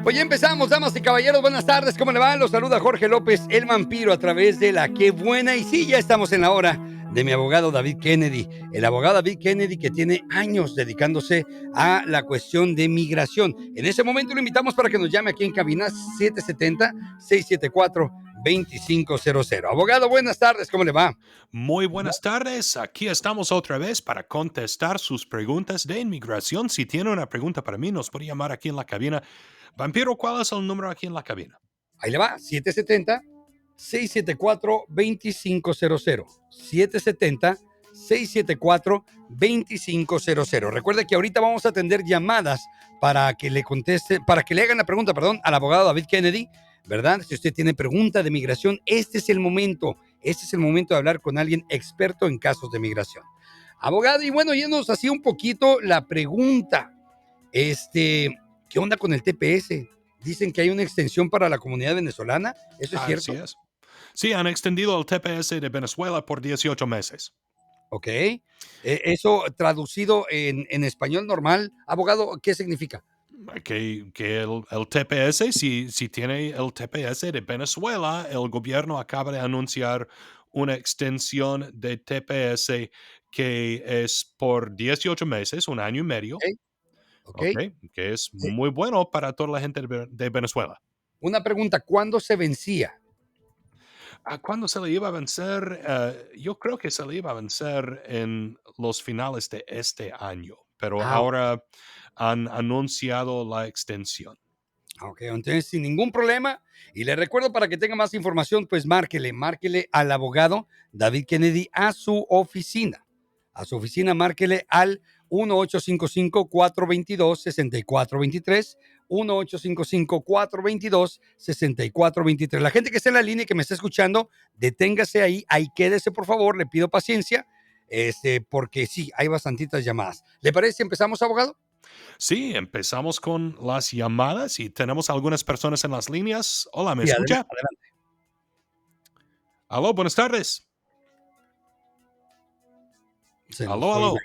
Pues ya empezamos, damas y caballeros, buenas tardes, ¿cómo le va? Los saluda Jorge López, el vampiro, a través de la Qué Buena. Y sí, ya estamos en la hora de mi abogado David Kennedy, el abogado David Kennedy que tiene años dedicándose a la cuestión de migración. En ese momento lo invitamos para que nos llame aquí en cabina 770-674-2500. Abogado, buenas tardes, ¿cómo le va? Muy buenas tardes, aquí estamos otra vez para contestar sus preguntas de inmigración. Si tiene una pregunta para mí, nos puede llamar aquí en la cabina. Vampiro, ¿cuál es el número aquí en la cabina? Ahí le va, 770-674-2500. 770-674-2500. Recuerde que ahorita vamos a atender llamadas para que le conteste, para que le hagan la pregunta, perdón, al abogado David Kennedy, ¿verdad? Si usted tiene pregunta de migración, este es el momento. Este es el momento de hablar con alguien experto en casos de migración. Abogado, y bueno, yéndonos así un poquito la pregunta. ¿Qué onda con el TPS? Dicen que hay una extensión para la comunidad venezolana. ¿Eso es Así cierto? es. Sí, han extendido el TPS de Venezuela por 18 meses. Ok. Eso traducido en español normal, abogado, ¿qué significa? Que el TPS, si tiene el TPS de Venezuela, el gobierno acaba de anunciar una extensión de TPS que es por 18 meses, un año y medio. Ok, ok. Ok, que es Sí. muy bueno para toda la gente de Venezuela. Una pregunta, ¿cuándo se vencía? ¿A cuándo se le iba a vencer? Yo creo que se le iba a vencer en los finales de este año, pero Ah, ahora han anunciado la extensión. ok, entonces sin ningún problema. Y le recuerdo para que tenga más información, pues márquele al abogado David Kennedy a su oficina. A su oficina, márquele al 1-855-422-6423. 1-855-422-6423. La gente que está en la línea y que me está escuchando, deténgase ahí quédese por favor, le pido paciencia, porque sí, hay bastantitas llamadas. ¿Le parece si empezamos, abogado? Sí, empezamos con las llamadas y tenemos algunas personas en las líneas. Hola, ¿me Sí, escucha? adelante. Aló, buenas tardes. Se nos Aló, fue. aló.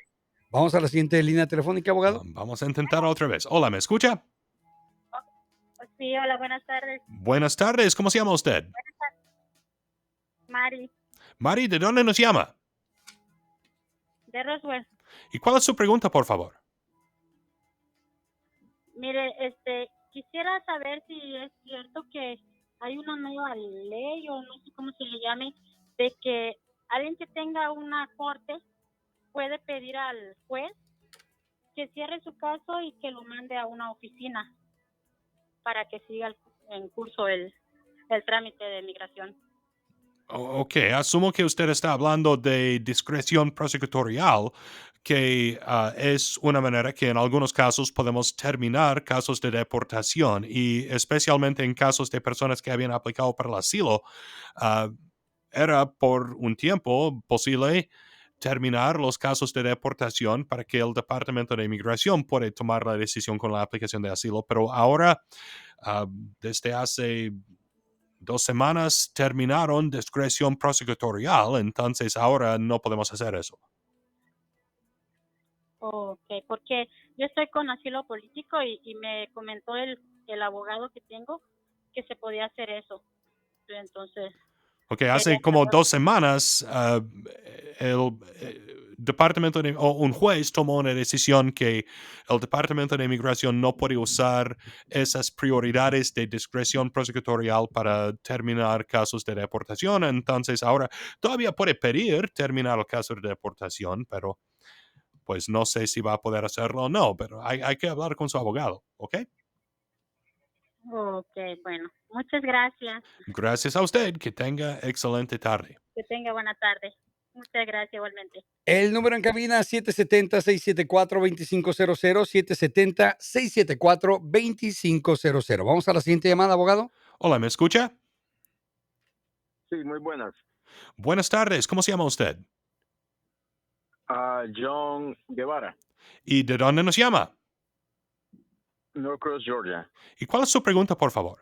Vamos a la siguiente línea telefónica, abogado. Vamos a intentar otra vez. Hola, ¿me escucha? Sí, hola, buenas tardes. Buenas tardes, ¿cómo se llama usted? Mari, Mari, ¿de dónde nos llama? de Roswell. ¿Y cuál es su pregunta, por favor? Mire, quisiera saber si es cierto que hay una nueva ley o no sé cómo se le llame, de que alguien que tenga una corte puede pedir al juez que cierre su caso y que lo mande a una oficina para que siga en curso el trámite de migración. Ok, asumo que usted está hablando de discreción prosecutorial, que es una manera que en algunos casos podemos terminar casos de deportación y especialmente en casos de personas que habían aplicado para el asilo, ah, era por un tiempo posible terminar los casos de deportación para que el Departamento de Inmigración pueda tomar la decisión con la aplicación de asilo, pero ahora, ah, desde hace 2 semanas terminaron discreción prosecutorial, entonces ahora no podemos hacer eso. Ok, porque yo estoy con asilo político y me comentó el abogado que tengo que se podía hacer eso. Entonces, Ok, quería hace como saber. 2 semanas el departamento o un juez tomó una decisión que el Departamento de Inmigración no puede usar esas prioridades de discreción prosecutorial para terminar casos de deportación. Entonces ahora todavía puede pedir terminar el caso de deportación, pero pues no sé si va a poder hacerlo o no, pero hay que hablar con su abogado, ¿ok? Ok, bueno, muchas gracias. Gracias a usted, que tenga excelente tarde. Que tenga buena tarde. Muchas gracias igualmente. El número en cabina 770-674-2500, 770-674-2500. Vamos a la siguiente llamada, abogado. Hola, ¿me escucha? Sí, muy buenas. Buenas tardes, ¿cómo se llama usted? John Guevara, ¿Y de dónde nos llama? Norcross, Georgia. ¿Y cuál es su pregunta, por favor?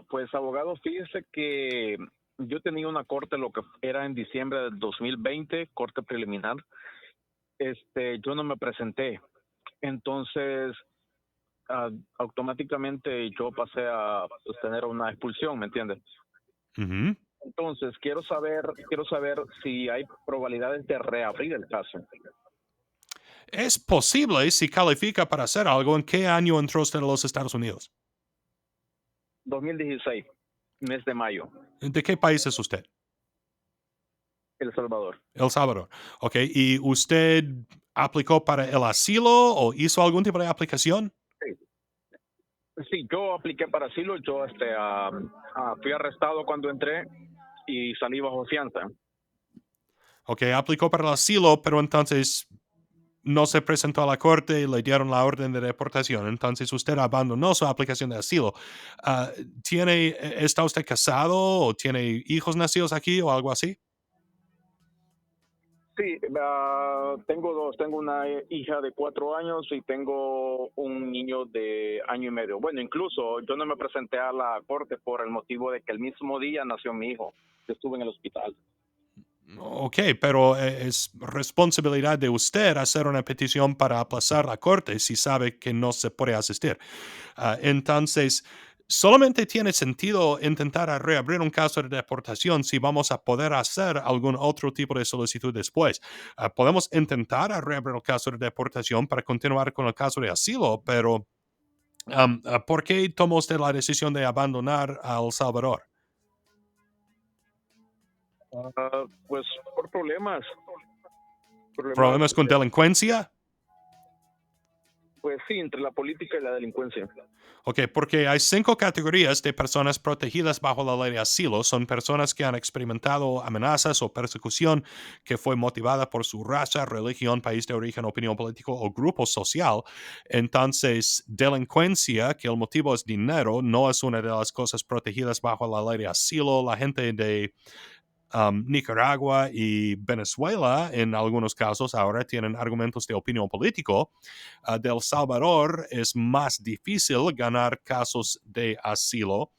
Pues abogado, fíjese que yo tenía una corte, lo que era en diciembre del 2020, corte preliminar. Yo no me presenté. Entonces, automáticamente yo pasé a pues, tener una expulsión, ¿me entiendes? Ujú. Entonces, quiero saber si hay probabilidades de reabrir el caso. Es posible si califica para hacer algo. ¿En qué año entró usted a los Estados Unidos? 2016, mes de mayo, ¿De qué país es usted? El Salvador. El Salvador. Ok, ¿y usted aplicó para el asilo o hizo algún tipo de aplicación? Sí, yo apliqué para asilo, yo fui arrestado cuando entré y salí bajo fianza. Ok, aplicó para el asilo, pero entonces no se presentó a la corte y le dieron la orden de deportación. Entonces usted abandonó su aplicación de asilo. Ah, ¿Está usted casado o tiene hijos nacidos aquí o algo así? Sí, tengo dos. Tengo una hija de 4 años y tengo un niño de año y medio. Bueno, incluso yo no me presenté a la corte por el motivo de que el mismo día nació mi hijo. Yo estuve en el hospital. Ok, pero es responsabilidad de usted hacer una petición para aplazar la corte si sabe que no se puede asistir. Entonces, solamente tiene sentido intentar a reabrir un caso de deportación si vamos a poder hacer algún otro tipo de solicitud después. Podemos intentar a reabrir el caso de deportación para continuar con el caso de asilo, pero ¿por qué tomó usted la decisión de abandonar a El Salvador? Pues por problemas, ¿Problemas con delincuencia? pues sí, entre la política y la delincuencia. Ok, porque hay 5 categorías de personas protegidas bajo la ley de asilo. Son personas que han experimentado amenazas o persecución que fue motivada por su raza, religión, país de origen, opinión política o grupo social. Entonces, delincuencia, que el motivo es dinero, no es una de las cosas protegidas bajo la ley de asilo. La gente de Nicaragua y Venezuela, en algunos casos, ahora tienen argumentos de opinión político. De El Salvador es más difícil ganar casos de asilo,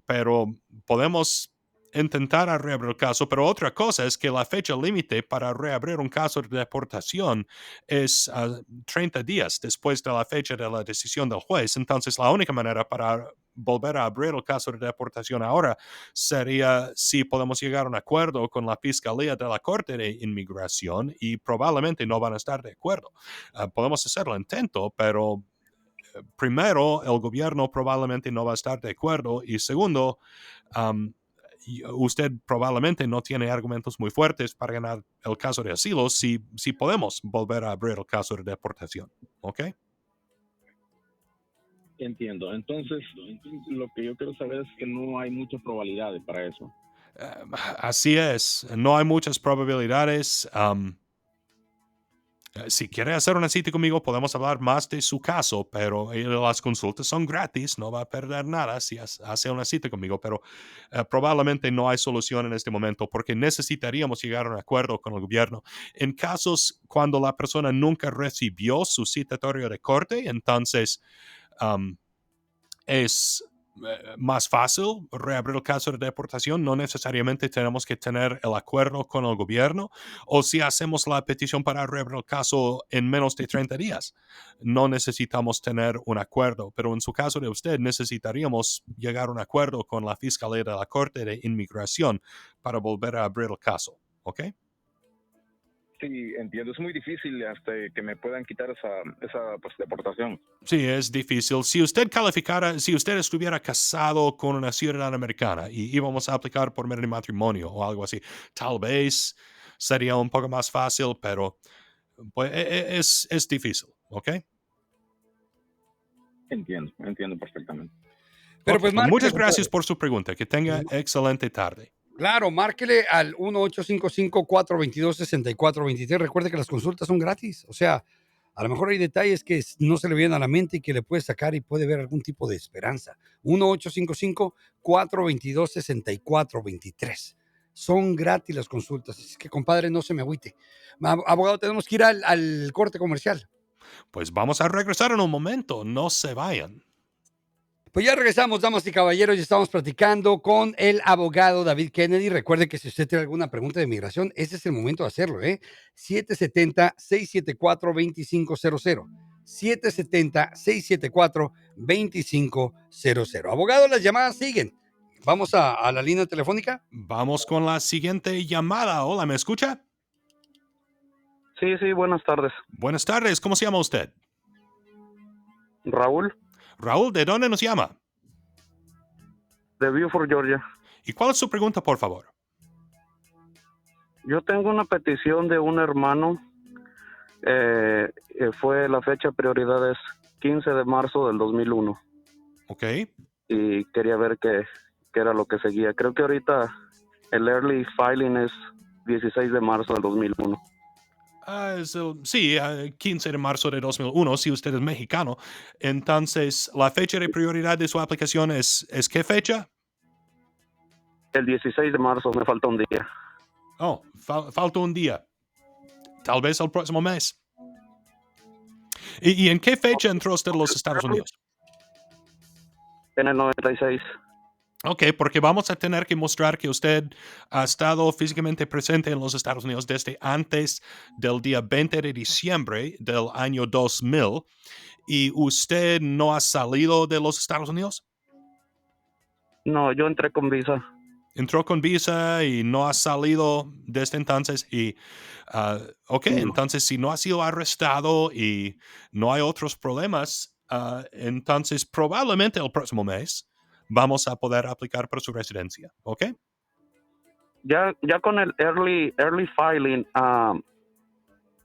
pero podemos intentar reabrir el caso, pero otra cosa es que la fecha límite para reabrir un caso de deportación es 30 días después de la fecha de la decisión del juez. Entonces, la única manera para volver a abrir el caso de deportación ahora sería si podemos llegar a un acuerdo con la Fiscalía de la Corte de Inmigración y probablemente no van a estar de acuerdo. Podemos hacer el intento, pero primero, el gobierno probablemente no va a estar de acuerdo y segundo, um, usted probablemente no tiene argumentos muy fuertes para ganar el caso de asilo si podemos volver a abrir el caso de deportación. ¿Ok? Entiendo. Entonces, lo que yo quiero saber es que no hay muchas probabilidades para eso. Así es. No hay muchas probabilidades. Si quiere hacer una cita conmigo, podemos hablar más de su caso, pero las consultas son gratis, no va a perder nada si hace una cita conmigo, pero probablemente no hay solución en este momento porque necesitaríamos llegar a un acuerdo con el gobierno. En casos cuando la persona nunca recibió su citatorio de corte, entonces um, es más fácil reabrir el caso de deportación. No necesariamente tenemos que tener el acuerdo con el gobierno. O si hacemos la petición para reabrir el caso en menos de 30 días, no necesitamos tener un acuerdo. Pero en su caso de usted, necesitaríamos llegar a un acuerdo con la Fiscalía de la Corte de Inmigración para volver a abrir el caso. ¿Ok? Sí, entiendo. Es muy difícil que me puedan quitar esa pues, deportación. Sí, es difícil. Si usted calificara, si usted estuviera casado con una ciudadana americana y íbamos a aplicar por medio de matrimonio o algo así, tal vez sería un poco más fácil, pero pues, es difícil, ¿ok? Entiendo perfectamente. Pero Ok, pues pues márquele, muchas gracias compadre. por su pregunta. Que tenga excelente tarde. Claro, márquele al 1-855-422-6423. Recuerde que las consultas son gratis. O sea, a lo mejor hay detalles que no se le vienen a la mente y que le puede sacar y puede ver algún tipo de esperanza. 1-855-422-6423. Son gratis las consultas. Así que, compadre, no se me agüite. Abogado, tenemos que ir al corte comercial. Pues vamos a regresar en un momento. No se vayan. Pues ya regresamos, damas y caballeros, y estamos platicando con el abogado David Kennedy. Recuerde que si usted tiene alguna pregunta de inmigración, ese es el momento de hacerlo, ¿eh? 770-674-2500. 770-674-2500. Abogado, las llamadas siguen. Vamos a la línea telefónica. Vamos con la siguiente llamada. Hola, ¿me escucha? Sí, sí, buenas tardes. Buenas tardes, ¿cómo se llama usted? Raúl, Raúl, ¿de dónde nos llama? de Beaufort, Georgia. ¿Y cuál es su pregunta, por favor? Yo tengo una petición de un hermano. Fue la fecha de prioridad es 15 de marzo del 2001. Ok. Y quería ver qué era lo que seguía. Creo que ahorita el early filing es 16 de marzo del 2001. Sí, 15 de marzo de 2001, si usted es mexicano. Entonces, ¿la fecha de prioridad de su aplicación es qué fecha? El 16 de marzo, me falta un día. Oh, falta un día. Tal vez el próximo mes. ¿Y en qué fecha entró usted a los Estados Unidos? En el 96. Ok, porque vamos a tener que mostrar que usted ha estado físicamente presente en los Estados Unidos desde antes del día 20 de diciembre del año 2000 y usted no ha salido de los Estados Unidos. No, yo entré con visa. Entró con visa y no ha salido desde entonces. Y, ok, No. entonces si no ha sido arrestado y no hay otros problemas, entonces probablemente el próximo mes vamos a poder aplicar para su residencia, ¿ok? Ya con el early filing,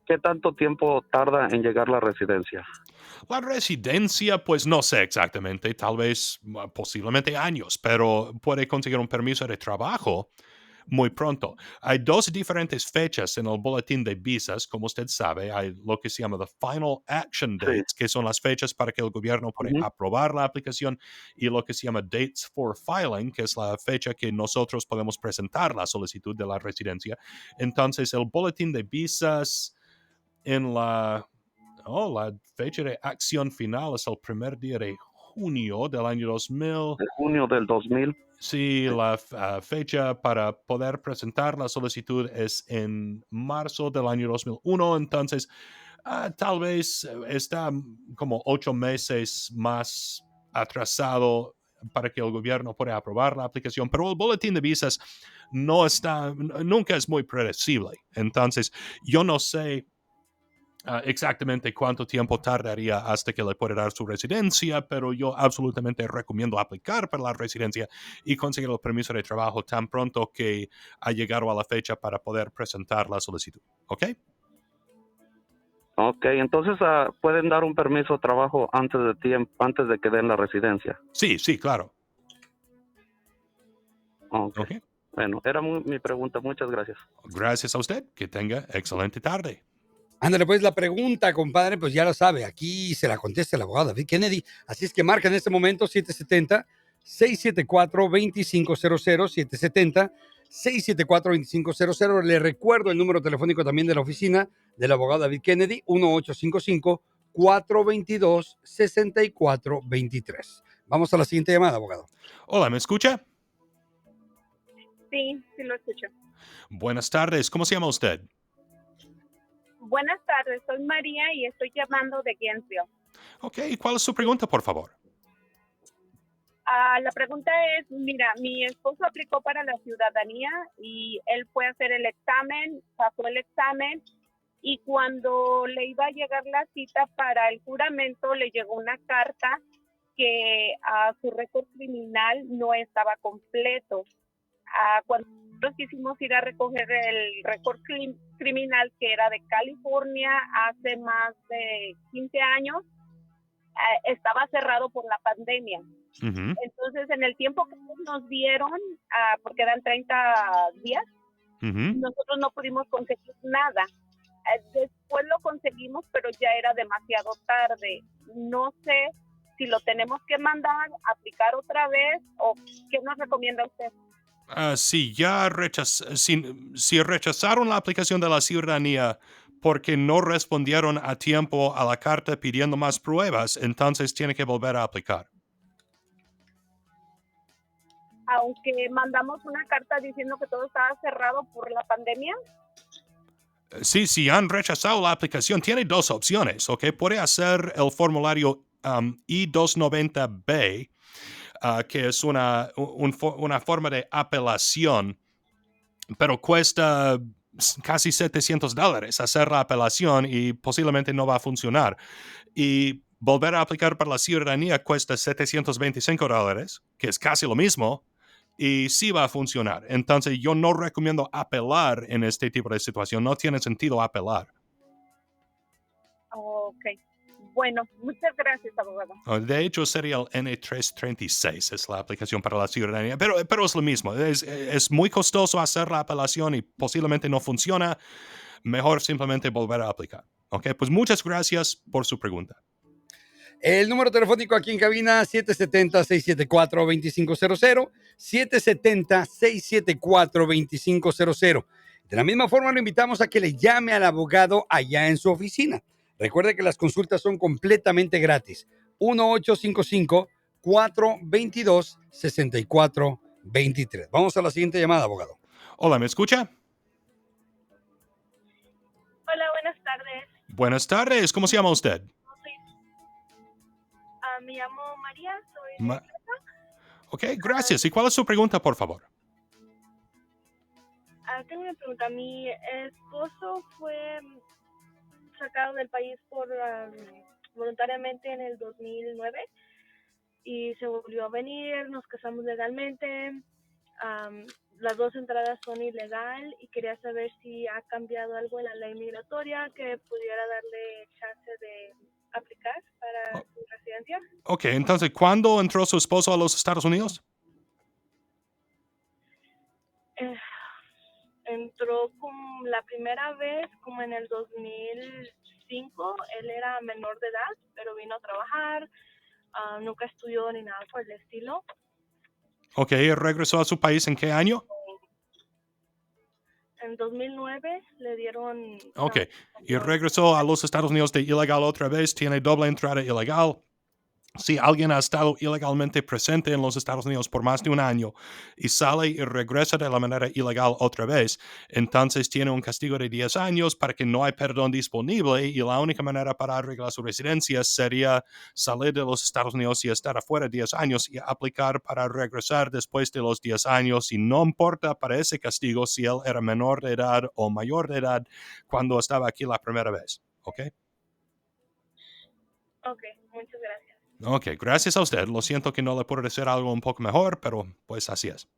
¿qué tanto tiempo tarda en llegar la residencia? La residencia, pues no sé exactamente, tal vez posiblemente años, pero puede conseguir un permiso de trabajo muy pronto. Hay dos diferentes fechas en el boletín de visas, como usted sabe. Hay lo que se llama the final action Sí. dates, que son las fechas para que el gobierno pueda Ujú. aprobar la aplicación, y lo que se llama dates for filing, que es la fecha que nosotros podemos presentar la solicitud de la residencia. Entonces, el boletín de visas en la fecha de acción final es el primer día de junio del año 2000. De junio del 2000. Sí, la fecha para poder presentar la solicitud es en marzo del año 2001, entonces tal vez está como 8 meses más atrasado para que el gobierno pueda aprobar la aplicación, pero el boletín de visas nunca es muy predecible. Entonces, yo no sé exactamente cuánto tiempo tardaría hasta que le pueda dar su residencia, pero yo absolutamente recomiendo aplicar para la residencia y conseguir el permiso de trabajo tan pronto que ha llegado a la fecha para poder presentar la solicitud. ¿Ok? Ok, entonces pueden dar un permiso de trabajo antes de que den la residencia. Sí, sí, claro. Ok. Ok. Bueno, era mi pregunta. Muchas gracias. Gracias a usted. Que tenga excelente tarde. Ándale, pues la pregunta, compadre, pues ya lo sabe. Aquí se la contesta el abogado David Kennedy. Así es que marca en este momento 770-674-2500, 770-674-2500. Le recuerdo el número telefónico también de la oficina del abogado David Kennedy, 1855-422-6423. Vamos a la siguiente llamada, abogado. Hola, ¿me escucha? Sí, sí lo escucho. Buenas tardes. ¿Cómo se llama usted? Buenas tardes, soy María y estoy llamando de Gainesville. Ok, ¿cuál es su pregunta, por favor? La pregunta es, mira, mi esposo aplicó para la ciudadanía y él fue a hacer el examen, pasó el examen y cuando le iba a llegar la cita para el juramento le llegó una carta que su récord criminal no estaba completo. Cuando nosotros quisimos ir a recoger el récord criminal que era de California hace más de 15 años, estaba cerrado por la pandemia. Ujú. Entonces, en el tiempo que nos dieron, porque eran 30 días, Ujú. nosotros no pudimos conseguir nada. Después lo conseguimos, pero ya era demasiado tarde. No sé si lo tenemos que mandar, aplicar otra vez, o qué nos recomienda usted. Si si rechazaron la aplicación de la ciudadanía porque no respondieron a tiempo a la carta pidiendo más pruebas, entonces tiene que volver a aplicar. aunque mandamos una carta diciendo que todo estaba cerrado por la pandemia. Sí, si han rechazado la aplicación, tiene dos opciones, ¿ok? Puede hacer el formulario I-290B, que es una forma de apelación, pero cuesta casi $700 hacer la apelación y posiblemente no va a funcionar. Y volver a aplicar para la ciudadanía cuesta $725, que es casi lo mismo, y sí va a funcionar. Entonces yo no recomiendo apelar en este tipo de situación. No tiene sentido apelar. Ok. Bueno, muchas gracias, abogado. De hecho, sería el N336, es la aplicación para la ciudadanía, pero es lo mismo. Es muy costoso hacer la apelación y posiblemente no funciona. Mejor simplemente volver a aplicar. Ok, pues muchas gracias por su pregunta. El número telefónico aquí en cabina, 770-674-2500, 770-674-2500. De la misma forma, lo invitamos a que le llame al abogado allá en su oficina. Recuerde que las consultas son completamente gratis. 1-855-422-6423. Vamos a la siguiente llamada, abogado. Hola, ¿me escucha? Hola, buenas tardes. Buenas tardes, ¿cómo se llama usted? Me llamo María, soy de Ma- Plata. Ok, gracias. ¿Y cuál es su pregunta, por favor? Tengo una pregunta. Mi esposo fue sacado del país por voluntariamente en el 2009 y se volvió a venir, nos casamos legalmente. Las dos entradas son ilegal y quería saber si ha cambiado algo en la ley migratoria que pudiera darle chance de aplicar para su residencia. Ok, entonces, ¿cuándo entró su esposo a los Estados Unidos? Entró como la primera vez como en el 2005. Él era menor de edad, pero vino a trabajar. Nunca estudió ni nada por el estilo. Ok, ¿regresó a su país en qué año? En 2009 le dieron... Ok, y regresó a los Estados Unidos de ilegal otra vez, tiene doble entrada ilegal. Si alguien ha estado ilegalmente presente en los Estados Unidos por más de un año y sale y regresa de la manera ilegal otra vez, entonces tiene un castigo de 10 años para que no hay perdón disponible y la única manera para arreglar su residencia sería salir de los Estados Unidos y estar afuera 10 años y aplicar para regresar después de los 10 años y no importa para ese castigo si él era menor de edad o mayor de edad cuando estaba aquí la primera vez. ¿Ok? Ok, muchas gracias. Ok, gracias a usted. Lo siento que no le puedo decir algo un poco mejor, pero pues así es.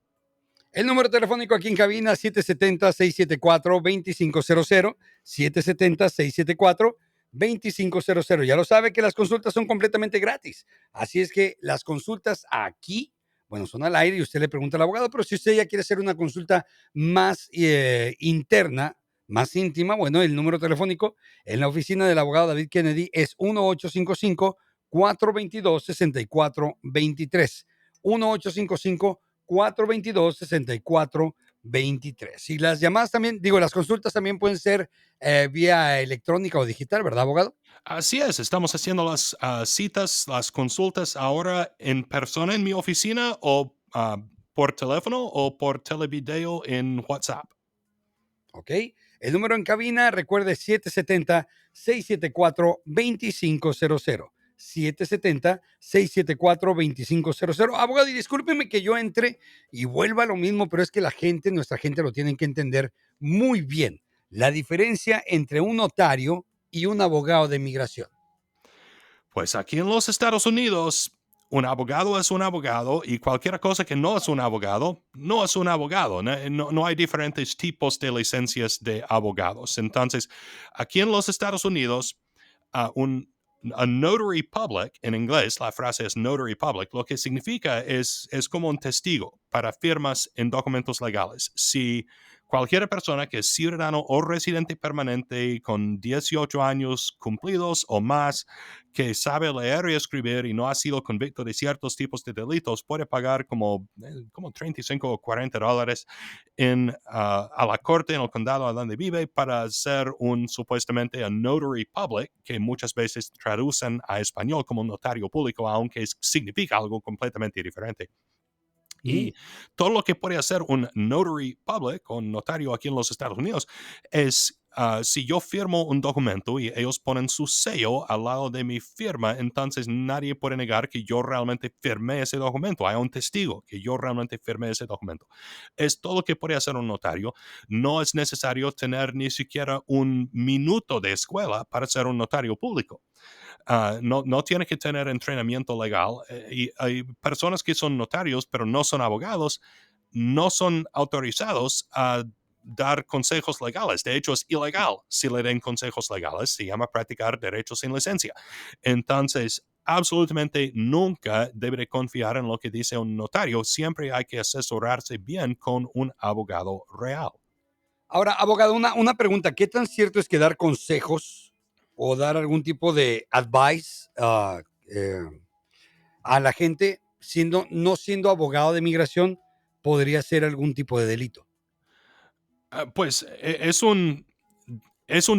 El número telefónico aquí en cabina, 770-674-2500, 770-674-2500. Ya lo sabe que las consultas son completamente gratis. Así es que las consultas aquí, bueno, son al aire y usted le pregunta al abogado, pero si usted ya quiere hacer una consulta más interna, más íntima, bueno, el número telefónico en la oficina del abogado David Kennedy es 1-855-422-6423. 1-855-422-6423. Y las llamadas también, digo, las consultas también pueden ser vía electrónica o digital, ¿verdad, abogado? Así es, estamos haciendo las citas, las consultas ahora en persona en mi oficina o por teléfono o por televideo en WhatsApp. Ok. El número en cabina, recuerde 770-674-2500. 770-674-2500. Abogado, y discúlpeme que yo entre y vuelva a lo mismo, pero es que la gente, nuestra gente lo tienen que entender muy bien. La diferencia entre un notario y un abogado de migración. Pues aquí en los Estados Unidos, un abogado es un abogado y cualquier cosa que no es un abogado, no es un abogado. No hay diferentes tipos de licencias de abogados. Entonces, aquí en los Estados Unidos, a notary public, en inglés, la frase es notary public, lo que significa es como un testigo para firmas en documentos legales. Si cualquier persona que es ciudadano o residente permanente con 18 años cumplidos o más, que sabe leer y escribir y no ha sido convicto de ciertos tipos de delitos, puede pagar como 35 o $40 a la corte en el condado a donde vive para ser supuestamente un notary public, que muchas veces traducen a español como un notario público, aunque significa algo completamente diferente. Y todo lo que puede hacer un notary public o un notario aquí en los Estados Unidos es, si yo firmo un documento y ellos ponen su sello al lado de mi firma, entonces nadie puede negar que yo realmente firmé ese documento. Hay un testigo que yo realmente firmé ese documento. Es todo lo que puede hacer un notario. No es necesario tener ni siquiera un minuto de escuela para ser un notario público. No tiene que tener entrenamiento legal. Y hay personas que son notarios, pero no son abogados, no son autorizados a dar consejos legales. De hecho, es ilegal si le den consejos legales. Se llama practicar derecho sin licencia. Entonces, absolutamente nunca debe confiar en lo que dice un notario. Siempre hay que asesorarse bien con un abogado real. Ahora, abogado, una pregunta. ¿Qué tan cierto es que dar consejos o dar algún tipo de advice a la gente, no siendo abogado de migración, podría ser algún tipo de delito? Pues es un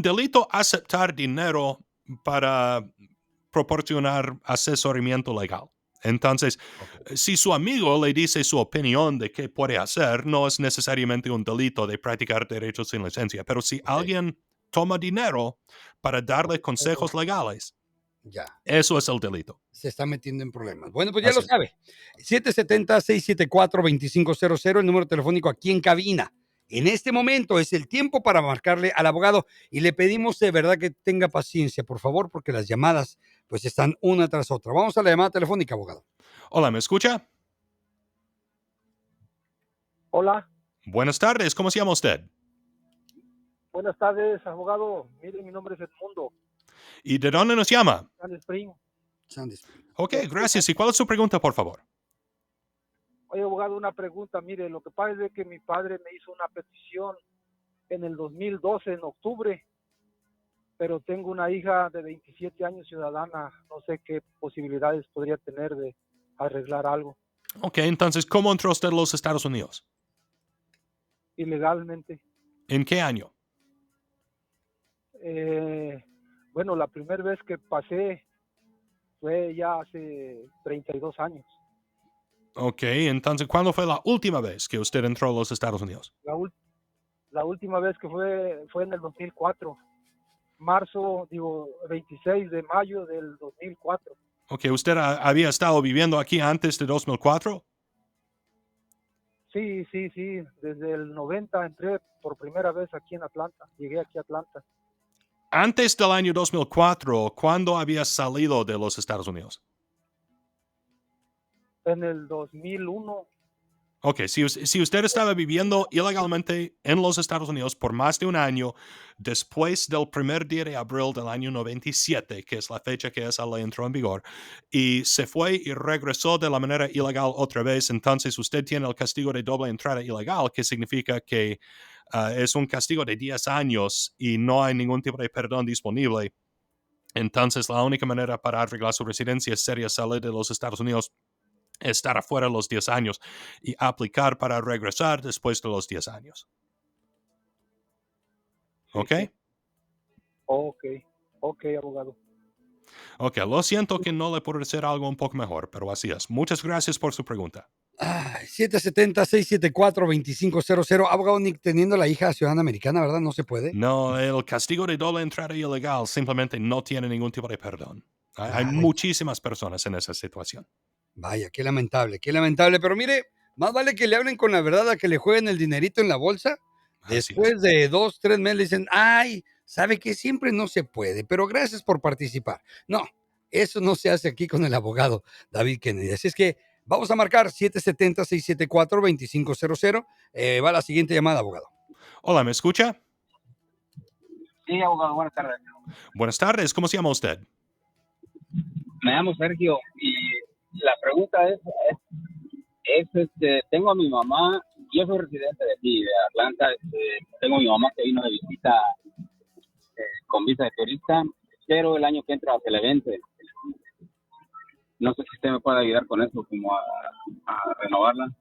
delito aceptar dinero para proporcionar asesoramiento legal. Entonces, si su amigo le dice su opinión de qué puede hacer, no es necesariamente un delito de practicar derechos sin licencia. Pero si alguien toma dinero para darle consejos legales, Ya. eso es el delito. Se está metiendo en problemas. Bueno, pues ya Así lo es. sabe. 770-674-2500, el número telefónico aquí en cabina. En este momento es el tiempo para marcarle al abogado y le pedimos de verdad que tenga paciencia, por favor, porque las llamadas pues están una tras otra. Vamos a la llamada telefónica, abogado. Hola, ¿me escucha? Hola, Buenas tardes, ¿cómo se llama usted? buenas tardes, abogado. Mire, mi nombre es Edmundo, ¿Y de dónde nos llama? Sandy Spring. Sandy Spring. Ok, gracias. ¿Y cuál es su pregunta, por favor? Oye, abogado, una pregunta. Mire, lo que pasa es de que mi padre me hizo una petición en el 2012, en octubre, pero tengo una hija de 27 años, ciudadana. No sé qué posibilidades podría tener de arreglar algo Ok, entonces, ¿cómo entró usted a los Estados Unidos? ilegalmente. ¿En qué año? Bueno, la primera vez que pasé fue ya hace 32 años. Ok, entonces, ¿cuándo fue la última vez que usted entró a los Estados Unidos? La última vez que fue en el 2004. 26 de mayo del 2004. Ok, ¿usted había estado viviendo aquí antes de 2004? Sí, desde el 90 entré por primera vez aquí en Atlanta, llegué aquí a Atlanta. Antes del año 2004, ¿cuándo había salido de los Estados Unidos? En el 2001, Ok, si usted estaba viviendo ilegalmente en los Estados Unidos por más de un año, después del primer día de abril del año 97, que es la fecha que esa ley entró en vigor, y se fue y regresó de la manera ilegal otra vez, entonces usted tiene el castigo de doble entrada ilegal, que significa que es un castigo de 10 años y no hay ningún tipo de perdón disponible. Entonces, la única manera para arreglar su residencia sería salir de los Estados Unidos, estar afuera los 10 años y aplicar para regresar después de los 10 años. ¿Ok? sí. Ok, abogado. Ok, lo siento que no le puedo hacer algo un poco mejor, pero así es. Muchas gracias por su pregunta. 770-674-2500. Abogado Nick, teniendo la hija ciudadana americana, ¿verdad? No se puede. No, el castigo de doble entrada ilegal simplemente no tiene ningún tipo de perdón. Hay Ay. muchísimas personas en esa situación. Vaya, qué lamentable, qué lamentable. Pero mire, más vale que le hablen con la verdad a que le jueguen el dinerito en la bolsa. Así es. Después de 2, 3 meses le dicen, ay, sabe que siempre no se puede, pero gracias por participar. No, eso no se hace aquí con el abogado David Kennedy. Así es que vamos a marcar 770-674-2500. Va la siguiente llamada, abogado. Hola, ¿me escucha? Sí, abogado, buenas tardes. Buenas tardes, ¿cómo se llama usted? Me llamo Sergio y la pregunta tengo a mi mamá, yo soy residente de aquí, de Atlanta, tengo a mi mamá que vino de visita con visa de turista, pero el año que entra se le vence. No sé si usted me puede ayudar con eso, como a renovarla.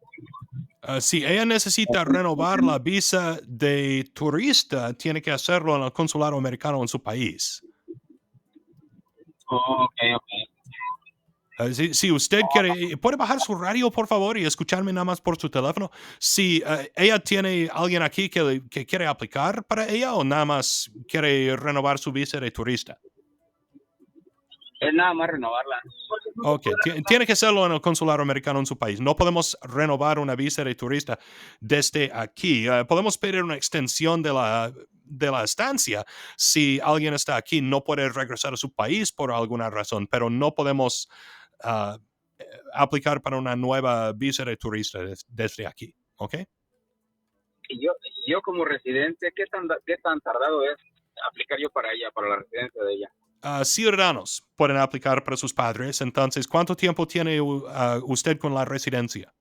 Si ella necesita renovar la visa de turista, tiene que hacerlo en el consulado americano en su país. Ok. Si usted quiere, puede bajar su radio, por favor, y escucharme nada más por su teléfono. Si ella tiene alguien aquí que quiere aplicar para ella o nada más quiere renovar su visa de turista. Es nada más renovarla. Ok, tiene que hacerlo en el consulado americano en su país. No podemos renovar una visa de turista desde aquí. Podemos pedir una extensión de la estancia si alguien está aquí, no puede regresar a su país por alguna razón, pero no podemos ah, aplicar para una nueva visa de turista desde aquí. ¿Ok? Y yo como residente, ¿qué tan tardado es aplicar yo para ella, para la residencia de ella? Ciudadanos pueden aplicar para sus padres. Entonces, ¿cuánto tiempo tiene usted con la residencia?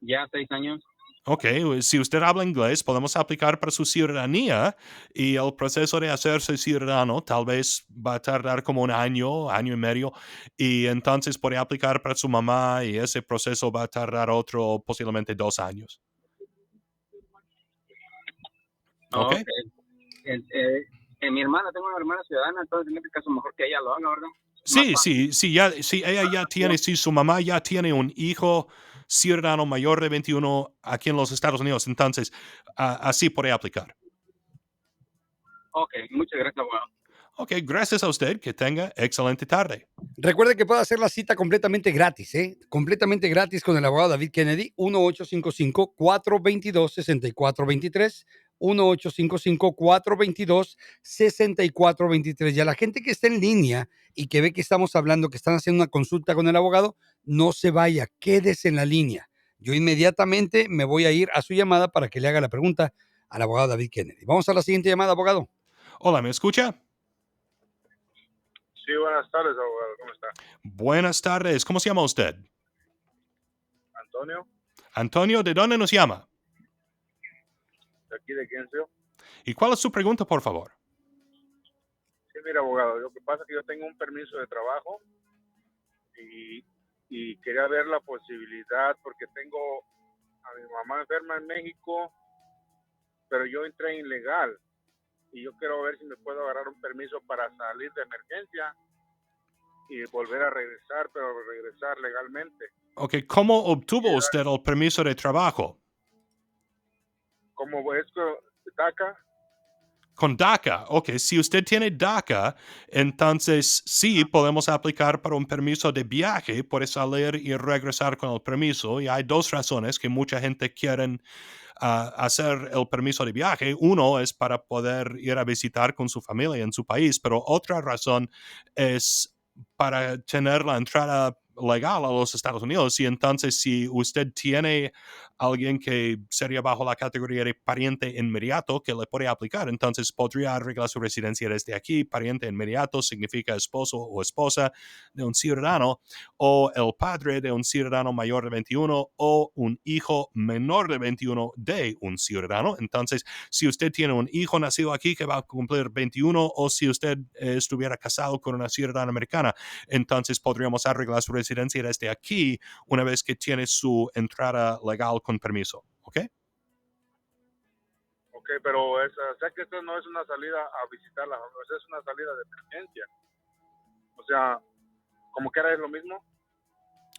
Ya 6 años. Ok, si usted habla inglés, podemos aplicar para su ciudadanía y el proceso de hacerse ciudadano tal vez va a tardar como un año, año y medio, y entonces puede aplicar para su mamá y ese proceso va a tardar otro, posiblemente 2 años. Ok. Ok. Mi hermana, tengo una hermana ciudadana, entonces en este caso mejor que ella lo haga, ¿verdad? Sí, ella ya tiene, si su mamá ya tiene un hijo ciudadano mayor de 21 aquí en los Estados Unidos, entonces así puede aplicar. Ok, muchas gracias, abogado. Ok, gracias a usted, que tenga excelente tarde. Recuerde que puede hacer la cita completamente gratis, completamente gratis con el abogado David Kennedy, 1-855-422-6423, 1-855-422-6423. Y a la gente que está en línea y que ve que estamos hablando, que están haciendo una consulta con el abogado, no se vaya, quédese en la línea. Yo inmediatamente me voy a ir a su llamada para que le haga la pregunta al abogado David Kennedy. Vamos a la siguiente llamada, abogado. Hola, ¿me escucha? Sí, buenas tardes, abogado. ¿Cómo está? Buenas tardes. ¿Cómo se llama usted? Antonio, Antonio, ¿de dónde nos llama? de aquí de Kencio. ¿Y cuál es su pregunta, por favor? Sí, mira, abogado, lo que pasa es que yo tengo un permiso de trabajo y quería ver la posibilidad porque tengo a mi mamá enferma en México, pero yo entré ilegal y yo quiero ver si me puedo agarrar un permiso para salir de emergencia y volver a regresar, pero regresar legalmente. Ok, ¿cómo obtuvo usted el permiso de trabajo? ¿Cómo es que DACA? Con DACA. Ok, si usted tiene DACA, entonces sí podemos aplicar para un permiso de viaje, puede salir y regresar con el permiso. Y hay 2 razones que mucha gente quiere hacer el permiso de viaje. Uno es para poder ir a visitar con su familia en su país, pero otra razón es para tener la entrada legal a los Estados Unidos. Y entonces, si usted tiene alguien que sería bajo la categoría de pariente inmediato que le puede aplicar, entonces podría arreglar su residencia desde aquí. Pariente inmediato significa esposo o esposa de un ciudadano o el padre de un ciudadano mayor de 21 o un hijo menor de 21 de un ciudadano. Entonces, si usted tiene un hijo nacido aquí que va a cumplir 21 o si usted estuviera casado con una ciudadana americana, entonces podríamos arreglar su residencia desde aquí una vez que tiene su entrada legal con permiso. ¿Ok? Ok, pero sé que esto no es una salida a visitar la familia, es una salida de emergencia. O sea, como que era lo mismo.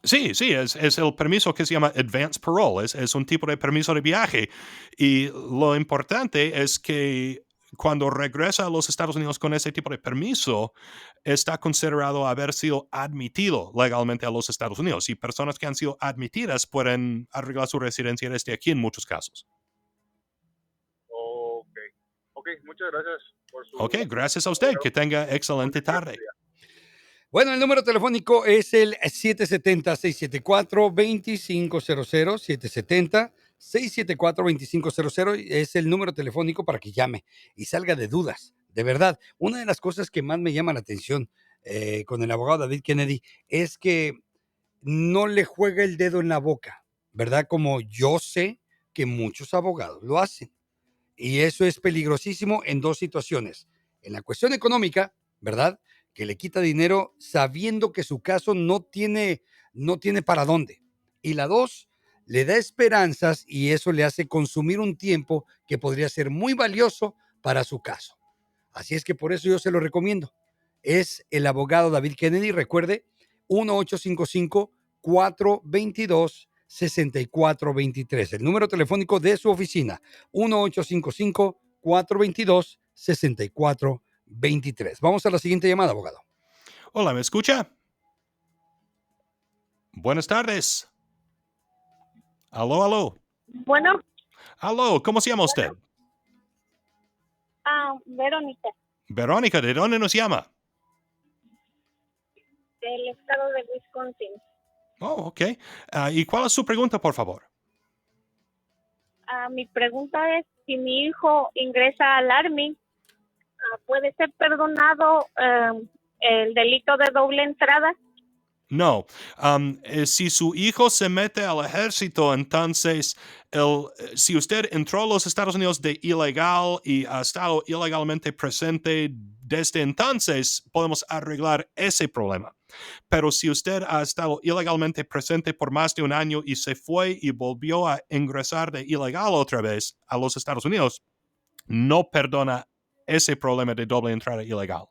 Sí, es el permiso que se llama Advance Parole, es un tipo de permiso de viaje. Y lo importante es que cuando regresa a los Estados Unidos con ese tipo de permiso, está considerado haber sido admitido legalmente a los Estados Unidos. Y personas que han sido admitidas pueden arreglar su residencia desde aquí en muchos casos. Ok, muchas gracias por su... Ok, gracias a usted. Que tenga excelente tarde. Bueno, el número telefónico es el 770-674-2500, 770-674-2500, es el número telefónico para que llame y salga de dudas. De verdad, una de las cosas que más me llama la atención con el abogado David Kennedy es que no le juega el dedo en la boca, ¿verdad? Como yo sé que muchos abogados lo hacen. Y eso es peligrosísimo en 2 situaciones. En la cuestión económica, ¿verdad? Que le quita dinero sabiendo que su caso no tiene para dónde. Y la 2, le da esperanzas y eso le hace consumir un tiempo que podría ser muy valioso para su caso. Así es que por eso yo se lo recomiendo. Es el abogado David Kennedy, recuerde, 1-855-422-6423. El número telefónico de su oficina, 1-855-422-6423. Vamos a la siguiente llamada, abogado. Hola, ¿me escucha? Buenas tardes. Aló, aló. Bueno, Aló, ¿cómo se llama usted? Verónica, Verónica, ¿de dónde nos llama? del estado de Wisconsin. Oh, ok. ¿Y cuál es su pregunta, por favor? Mi pregunta es, si mi hijo ingresa al Army, ¿puede ser perdonado el delito de doble entrada? No. Si su hijo se mete al ejército, entonces, si usted entró a los Estados Unidos de ilegal y ha estado ilegalmente presente desde entonces, podemos arreglar ese problema. Pero si usted ha estado ilegalmente presente por más de un año y se fue y volvió a ingresar de ilegal otra vez a los Estados Unidos, no perdona ese problema de doble entrada ilegal.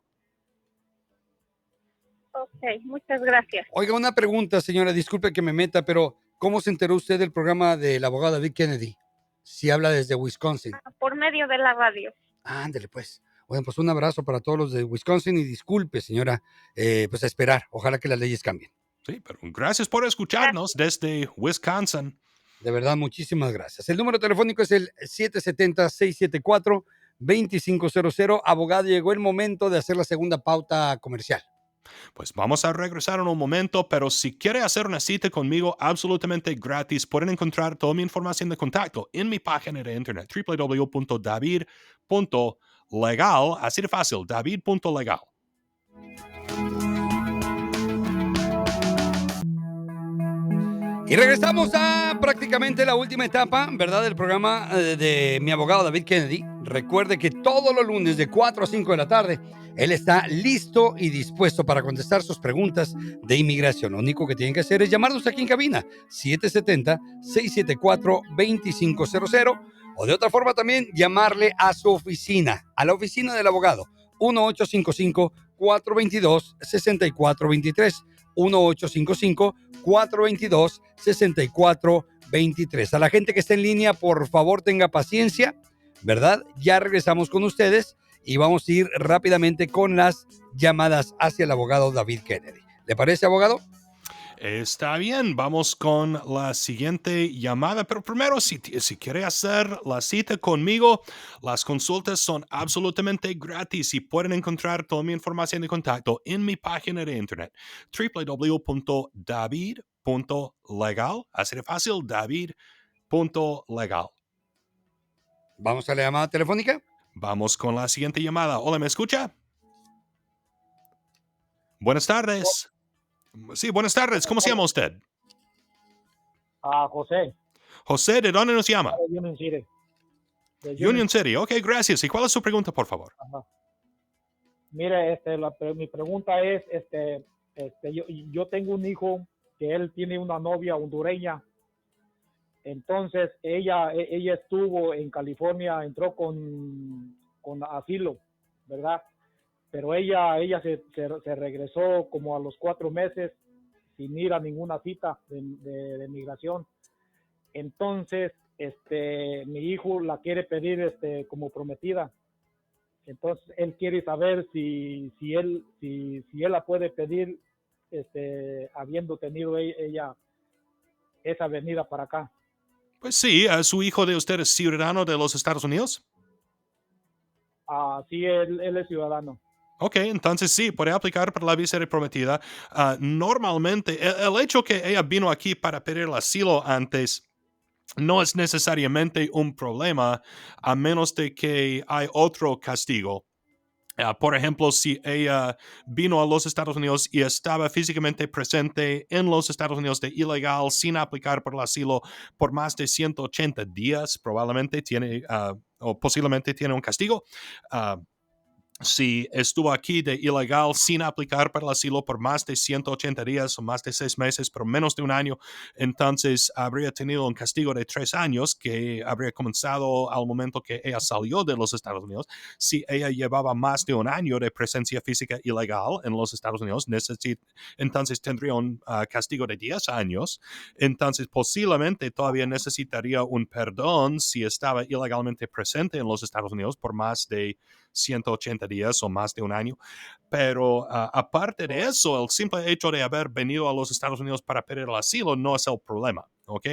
Ok, muchas gracias. Oiga, una pregunta, señora, disculpe que me meta, pero ¿cómo se enteró usted del programa del abogado David Kennedy? Si habla desde Wisconsin. Por medio de la radio. Ándele, pues. Bueno, pues un abrazo para todos los de Wisconsin y disculpe, señora, pues a esperar. Ojalá que las leyes cambien. Sí, pero gracias por escucharnos desde Wisconsin. De verdad, muchísimas gracias. El número telefónico es el 770-674-2500. Abogado, llegó el momento de hacer la segunda pauta comercial. Pues vamos a regresar en un momento, pero si quiere hacer una cita conmigo absolutamente gratis, pueden encontrar toda mi información de contacto en mi página de internet, www.david.legal. Así de fácil, david.legal. Y regresamos a prácticamente la última etapa, ¿verdad?, del programa de mi abogado David Kennedy. Recuerde que todos los lunes de 4 a 5 de la tarde, él está listo y dispuesto para contestar sus preguntas de inmigración. Lo único que tienen que hacer es llamarnos aquí en cabina, 770-674-2500. O de otra forma también llamarle a su oficina, a la oficina del abogado, 1-855-422-6423. 1-855-422-6423. A la gente que está en línea, por favor, tenga paciencia, ¿verdad? Ya regresamos con ustedes y vamos a ir rápidamente con las llamadas hacia el abogado David Kennedy. ¿Le parece, abogado? Está bien, vamos con la siguiente llamada, pero primero, si quiere hacer la cita conmigo, las consultas son absolutamente gratis y pueden encontrar toda mi información de contacto en mi página de internet, www.david.legal. Así de fácil, david.legal. ¿Vamos a la llamada telefónica? Vamos con la siguiente llamada. Hola, ¿me escucha? Buenas tardes. Sí, buenas tardes. ¿Cómo se llama usted? José. José, ¿de dónde nos llama? Union City. Union City. Ok, gracias. ¿Y cuál es su pregunta, por favor? Ajá. Mire, mi pregunta es, yo tengo un hijo que él tiene una novia hondureña. Entonces, ella estuvo en California, entró con asilo, ¿verdad? Pero ella se regresó como a los 4 meses sin ir a ninguna cita de migración. Entonces, mi hijo la quiere pedir como prometida. Entonces, él quiere saber si él la puede pedir, habiendo tenido ella esa venida para acá. Pues sí, ¿su hijo de usted es ciudadano de los Estados Unidos? Sí, él es ciudadano. Ok, entonces sí, puede aplicar para la visa de prometida. Normalmente, el hecho que ella vino aquí para pedir el asilo antes no es necesariamente un problema, a menos de que hay otro castigo. Por ejemplo, si ella vino a los Estados Unidos y estaba físicamente presente en los Estados Unidos de ilegal sin aplicar por el asilo por más de 180 días, probablemente tiene o posiblemente tiene un castigo. si estuvo aquí de ilegal sin aplicar para el asilo por más de 180 días o más de 6 meses, pero menos de un año, entonces habría tenido un castigo de 3 años que habría comenzado al momento que ella salió de los Estados Unidos. Si ella llevaba más de un año de presencia física ilegal en los Estados Unidos, entonces tendría un castigo de 10 años. Entonces posiblemente todavía necesitaría un perdón si estaba ilegalmente presente en los Estados Unidos por más de 180 días o más de un año. Pero aparte de eso, el simple hecho de haber venido a los Estados Unidos para pedir el asilo no es el problema, ¿ok?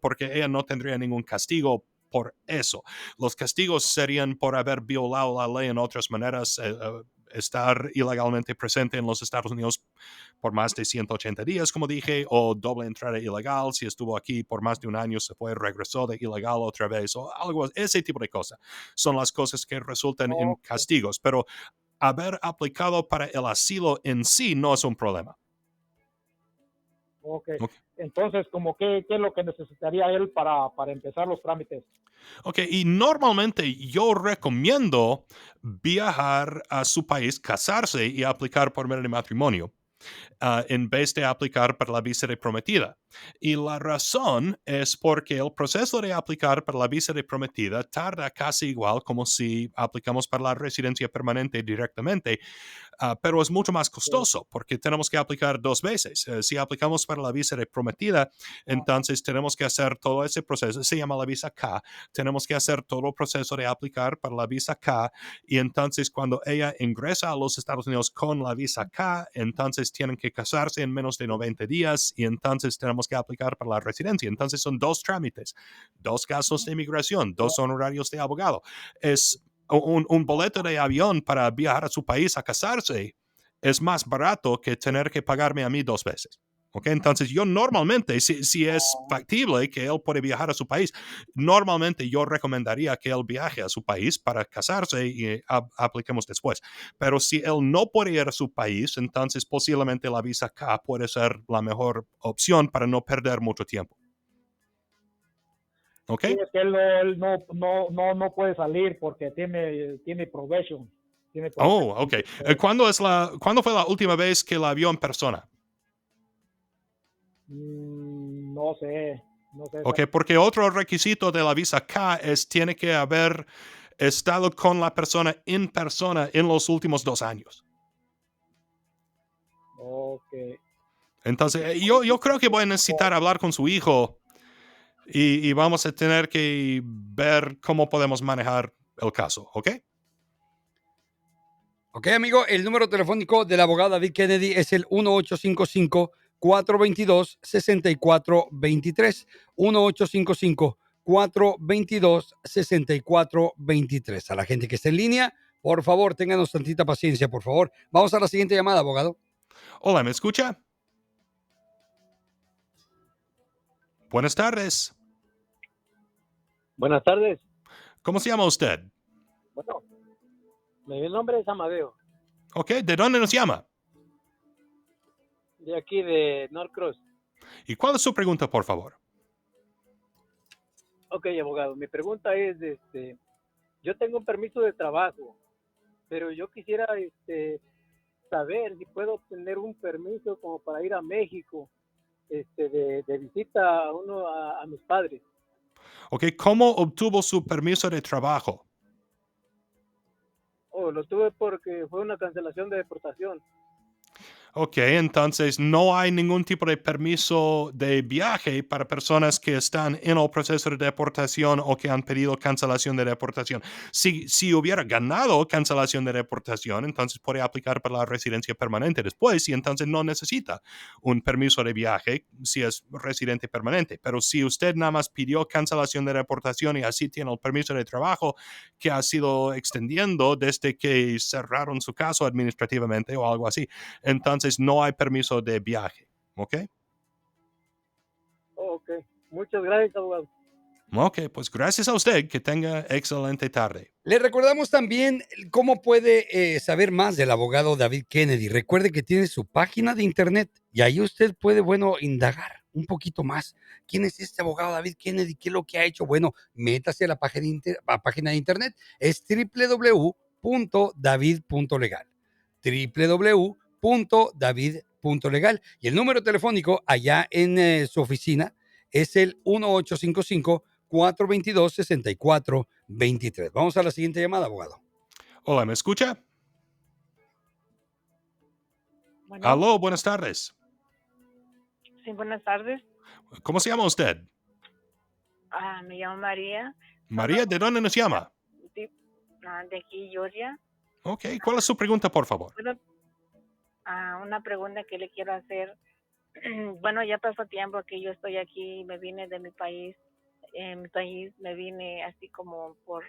Porque ella no tendría ningún castigo por eso. Los castigos serían por haber violado la ley en otras maneras, estar ilegalmente presente en los Estados Unidos por más de 180 días, como dije, o doble entrada ilegal, si estuvo aquí por más de un año, se fue, regresó de ilegal otra vez, o algo, ese tipo de cosas. Son las cosas que resultan en castigos, pero haber aplicado para el asilo en sí no es un problema. Ok. Entonces, ¿cómo qué es lo que necesitaría él para empezar los trámites? Ok, y normalmente yo recomiendo viajar a su país, casarse y aplicar por medio de matrimonio. En vez de aplicar para la visa de prometida. Y la razón es porque el proceso de aplicar para la visa de prometida tarda casi igual como si aplicamos para la residencia permanente directamente, pero es mucho más costoso porque tenemos que aplicar 2 veces. Si aplicamos para la visa de prometida, entonces tenemos que hacer todo ese proceso, se llama la visa K, tenemos que hacer todo el proceso de aplicar para la visa K, y entonces cuando ella ingresa a los Estados Unidos con la visa K, entonces tienen que casarse en menos de 90 días y entonces tenemos que aplicar para la residencia. Entonces son 2 trámites, 2 gastos de inmigración, 2 honorarios de abogado. Es un boleto de avión para viajar a su país a casarse es más barato que tener que pagarme a mí 2 veces. ¿Ok? Entonces yo normalmente, si es factible que él puede viajar a su país, normalmente yo recomendaría que él viaje a su país para casarse y apliquemos después. Pero si él no puede ir a su país, entonces posiblemente la visa K puede ser la mejor opción para no perder mucho tiempo. ¿Ok? Sí, es que él no puede salir porque tiene probation. Oh, ok. ¿Cuándo fue la última vez que la vio en persona? No sé. Ok, porque otro requisito de la visa K es tiene que haber estado con la persona en los últimos 2 años. Ok. Entonces, yo creo que voy a necesitar hablar con su hijo y vamos a tener que ver cómo podemos manejar el caso, ¿ok? Ok, amigo, el número telefónico del abogado David Kennedy es el 1855-422-6423. 1855-422-6423. A la gente que está en línea, por favor, ténganos tantita paciencia, por favor. Vamos a la siguiente llamada, abogado. Hola, ¿me escucha? Buenas tardes. Buenas tardes. ¿Cómo se llama usted? Bueno, mi nombre es Amadeo, Ok, ¿de dónde nos llama? de aquí de Norcross. ¿Y cuál es su pregunta, por favor? Ok, abogado, mi pregunta es, yo tengo un permiso de trabajo, pero yo quisiera saber si puedo obtener un permiso como para ir a México, de visita a mis padres. Ok, ¿cómo obtuvo su permiso de trabajo? Oh, lo tuve porque fue una cancelación de deportación. Ok, entonces no hay ningún tipo de permiso de viaje para personas que están en el proceso de deportación o que han pedido cancelación de deportación. Si hubiera ganado cancelación de deportación, entonces puede aplicar para la residencia permanente después y entonces no necesita un permiso de viaje si es residente permanente. Pero si usted nada más pidió cancelación de deportación y así tiene el permiso de trabajo que ha sido extendiendo desde que cerraron su caso administrativamente o algo así, entonces no hay permiso de viaje, ¿ok? Oh, ok, muchas gracias, abogado. Ok, pues gracias a usted, que tenga excelente tarde. Le recordamos también cómo puede saber más del abogado David Kennedy. Recuerde que tiene su página de internet y ahí usted puede, bueno, indagar un poquito más. ¿Quién es este abogado David Kennedy? ¿Qué es lo que ha hecho? Bueno, métase a la página de internet. Es www.david.legal. www.david.legal. Y el número telefónico allá en su oficina es el 1855-422-6423. Vamos a la siguiente llamada, abogado. Hola, ¿me escucha? Bueno, Aló, buenas tardes. sí, buenas tardes. ¿Cómo se llama usted? Me llamo María. María, ¿de dónde nos llama? De, de aquí, Georgia. Ok, ¿cuál es su pregunta, por favor? Bueno, una pregunta que le quiero hacer. Bueno, ya pasó tiempo que yo estoy aquí, me vine de mi país. En mi país me vine así como por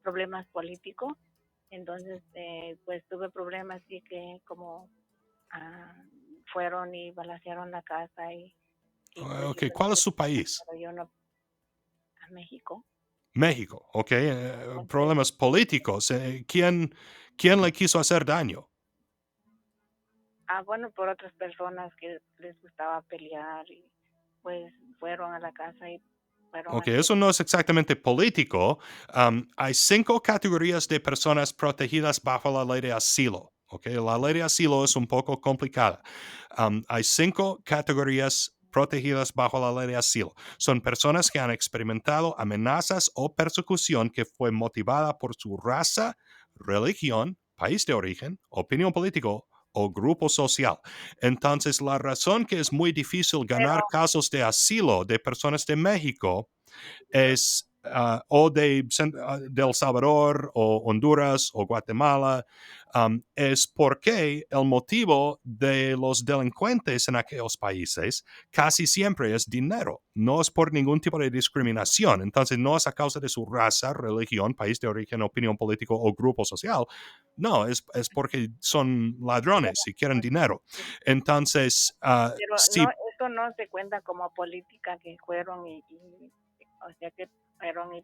problemas políticos. Entonces, pues tuve problemas así que como fueron y balacearon la casa y pues Ok, yo ¿cuál es pensé su país? pero yo no, a México. México, ok. Ok. Problemas políticos. ¿Quién le quiso hacer daño? Bueno, por otras personas que les gustaba pelear y pues fueron a la casa y fueron Ok, así. eso no es exactamente político. Hay 5 categorías de personas protegidas bajo la ley de asilo. Ok, la ley de asilo es un poco complicada. Hay 5 categorías protegidas bajo la ley de asilo. Son personas que han experimentado amenazas o persecución que fue motivada por su raza, religión, país de origen, opinión política o grupo social. Entonces, la razón que es muy difícil ganar casos de asilo de personas de México es o de El Salvador o Honduras o Guatemala, es porque el motivo de los delincuentes en aquellos países casi siempre es dinero, no es por ningún tipo de discriminación. Entonces no es a causa de su raza, religión, país de origen, opinión política o grupo social. No, es porque son ladrones y quieren dinero. Entonces, Pero sí. no, eso no se cuenta como política que fueron o sea que fueron y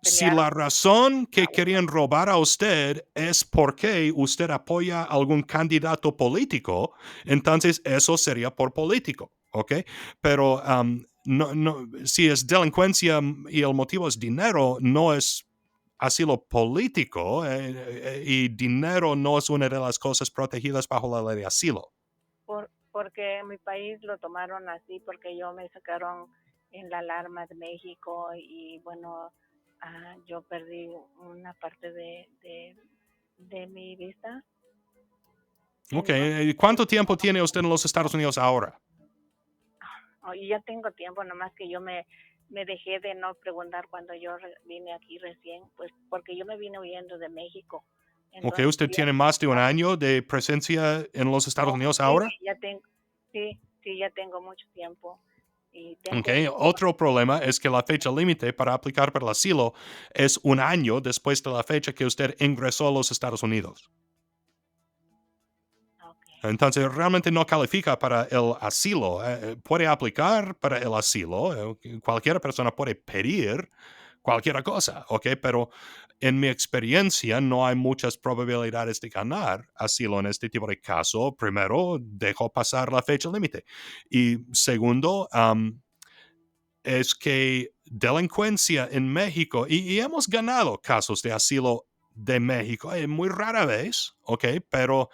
Si pelearon. la razón que querían robar a usted es porque usted apoya a algún candidato político, entonces eso sería por político, ¿ok? Pero si es delincuencia y el motivo es dinero, no es asilo político y dinero no es una de las cosas protegidas bajo la ley de asilo. Porque en mi país lo tomaron así, porque yo me sacaron en la alarma de México y bueno, yo perdí una parte de mi vista. Ok, ¿cuánto tiempo tiene usted en los Estados Unidos ahora? Y ya tengo tiempo, nomás que yo me dejé de no preguntar cuando yo vine aquí recién, pues porque yo me vine huyendo de México. Ok, Entonces, ¿usted tiene más de un año de presencia en los Estados Unidos ahora? Sí, ya tengo mucho tiempo. Y Ok, tengo, otro problema es que la fecha límite para aplicar para el asilo es un año después de la fecha que usted ingresó a los Estados Unidos. Entonces, realmente no califica para el asilo. Puede aplicar para el asilo. Cualquier persona puede pedir cualquier cosa, ¿ok? Pero en mi experiencia no hay muchas probabilidades de ganar asilo en este tipo de caso. Primero, dejó pasar la fecha límite. Y segundo, es que delincuencia en México, y hemos ganado casos de asilo de México, muy rara vez, ¿ok? Pero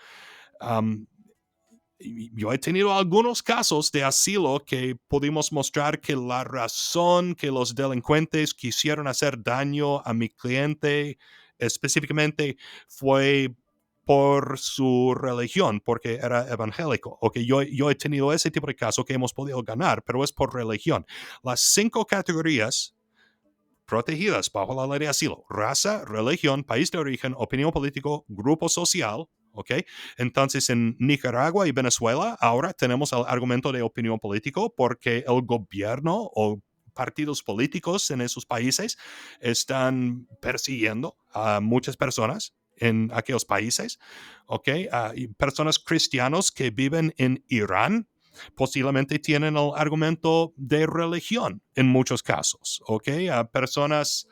yo he tenido algunos casos de asilo que pudimos mostrar que la razón que los delincuentes quisieron hacer daño a mi cliente específicamente fue por su religión, porque era evangélico. Okay, yo he tenido ese tipo de caso que hemos podido ganar, pero es por religión. Las 5 categorías protegidas bajo la ley de asilo: raza, religión, país de origen, opinión político, grupo social. ¿Ok? Entonces, en Nicaragua y Venezuela ahora tenemos el argumento de opinión político porque el gobierno o partidos políticos en esos países están persiguiendo a muchas personas en aquellos países, ¿ok? Y personas cristianos que viven en Irán posiblemente tienen el argumento de religión en muchos casos, ¿ok? Personas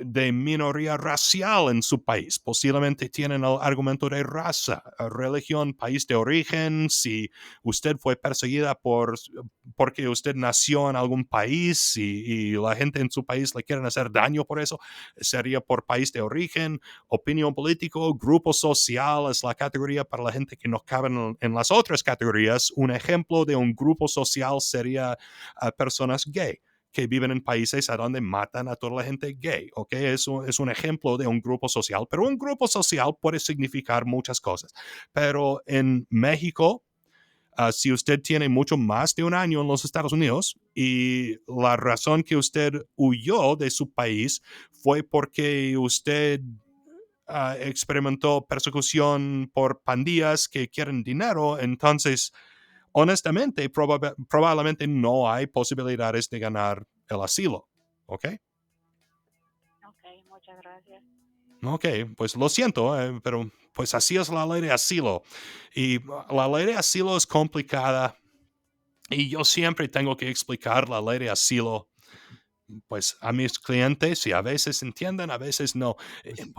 de minoría racial en su país. Posiblemente tienen el argumento de raza, religión, país de origen. Si usted fue perseguida porque usted nació en algún país y la gente en su país le quieren hacer daño por eso, sería por país de origen. Opinión político, grupo social es la categoría para la gente que no cabe en las otras categorías. Un ejemplo de un grupo social sería personas gay que viven en países a donde matan a toda la gente gay, ¿ok? Eso es un ejemplo de un grupo social, pero un grupo social puede significar muchas cosas. Pero en México, si usted tiene mucho más de un año en los Estados Unidos y la razón que usted huyó de su país fue porque usted experimentó persecución por pandillas que quieren dinero, entonces honestamente, probablemente no hay posibilidades de ganar el asilo, ¿ok? Ok, muchas gracias. Ok, pues lo siento, pero pues así es la ley de asilo. Y la ley de asilo es complicada y yo siempre tengo que explicar la ley de asilo pues a mis clientes y a veces entienden, a veces no.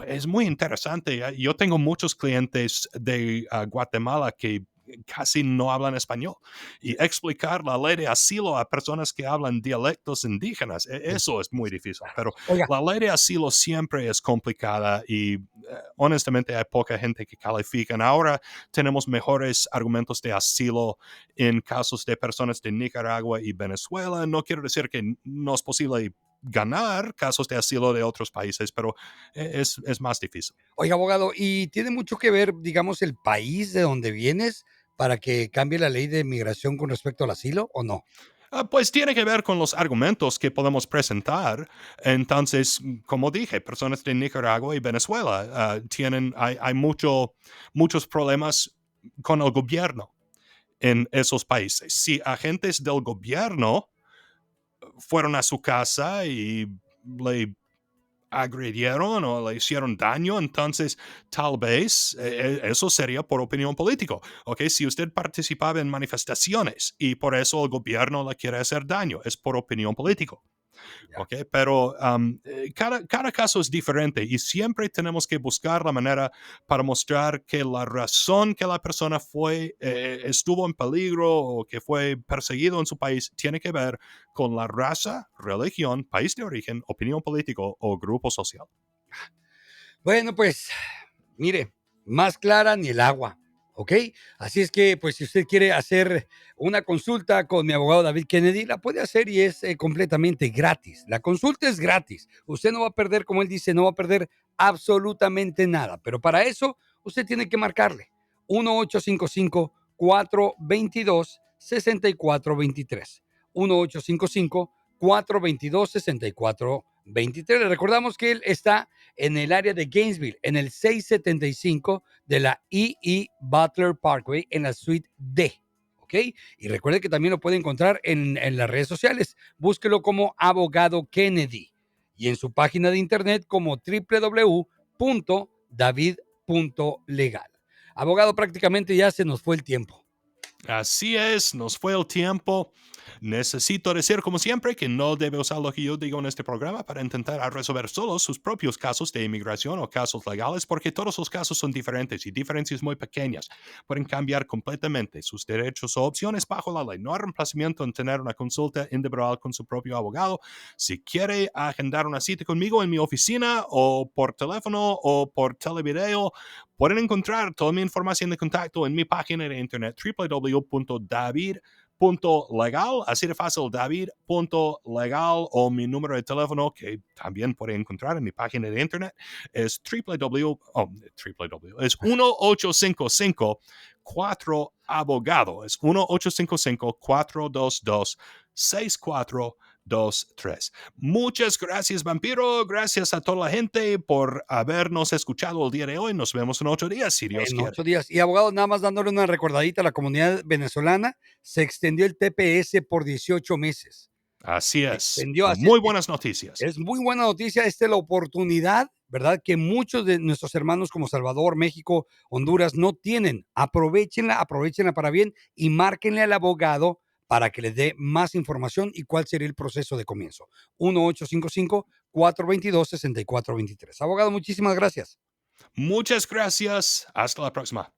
Es muy interesante. Yo tengo muchos clientes de Guatemala que casi no hablan español y explicar la ley de asilo a personas que hablan dialectos indígenas, eso es muy difícil, pero Oiga, la ley de asilo siempre es complicada y honestamente hay poca gente que califica. Ahora tenemos mejores argumentos de asilo en casos de personas de Nicaragua y Venezuela. No quiero decir que no es posible ganar casos de asilo de otros países, pero es más difícil. oiga, abogado, ¿y tiene mucho que ver, digamos, el país de donde vienes para que cambie la ley de migración con respecto al asilo o no? Pues tiene que ver con los argumentos que podemos presentar. Entonces, como dije, personas de Nicaragua y Venezuela hay muchos problemas con el gobierno en esos países. Si agentes del gobierno fueron a su casa y le agredieron o le hicieron daño, entonces tal vez eso sería por opinión política. ¿Ok? Si usted participaba en manifestaciones y por eso el gobierno le quiere hacer daño, es por opinión política. ¿Ok? Pero cada caso es diferente y siempre tenemos que buscar la manera para mostrar que la razón que la persona estuvo en peligro o que fue perseguido en su país tiene que ver con la raza, religión, país de origen, opinión política o grupo social. Bueno, pues, mire, más clara ni el agua, ¿ok? Así es que, pues, si usted quiere hacer una consulta con mi abogado David Kennedy, la puede hacer y es completamente gratis. La consulta es gratis. Usted no va a perder, como él dice, no va a perder absolutamente nada. Pero para eso, usted tiene que marcarle 1-855-422-6423. 1-855-422-6423. Le recordamos que él está en el área de Gainesville, en el 675 de la E.E. Butler Parkway, en la suite D. ¿Ok? Y recuerde que también lo puede encontrar en las redes sociales. Búsquelo como Abogado Kennedy y en su página de internet como www.david.legal. Abogado, prácticamente ya se nos fue el tiempo. Así es, nos fue el tiempo. Necesito decir, como siempre, que no debe usar lo que yo digo en este programa para intentar resolver solo sus propios casos de inmigración o casos legales, porque todos los casos son diferentes y diferencias muy pequeñas. Pueden cambiar completamente sus derechos o opciones bajo la ley. No hay reemplazamiento en tener una consulta individual con su propio abogado. Si quiere agendar una cita conmigo en mi oficina o por teléfono o por televideo, pueden encontrar toda mi información de contacto en mi página de internet www.david.legal, así de fácil, david.legal, o mi número de teléfono que también pueden encontrar en mi página de internet es es 1-855-4-abogado, es 1-855-422-6423. Muchas gracias, Vampiro. Gracias a toda la gente por habernos escuchado el día de hoy. Nos vemos en 8 días, si Dios En quiere. 8 días. Y abogado, nada más dándole una recordadita a la comunidad venezolana, se extendió el TPS por 18 meses. Así es. Extendió, así Muy es que buenas noticias. es muy buena noticia. Esta es la oportunidad, ¿verdad? Que muchos de nuestros hermanos como Salvador, México, Honduras no tienen. Aprovechenla, aprovechenla para bien y márquenle al abogado para que les dé más información y cuál sería el proceso de comienzo. 1-855-422-6423. Abogado, muchísimas gracias. Muchas gracias. Hasta la próxima.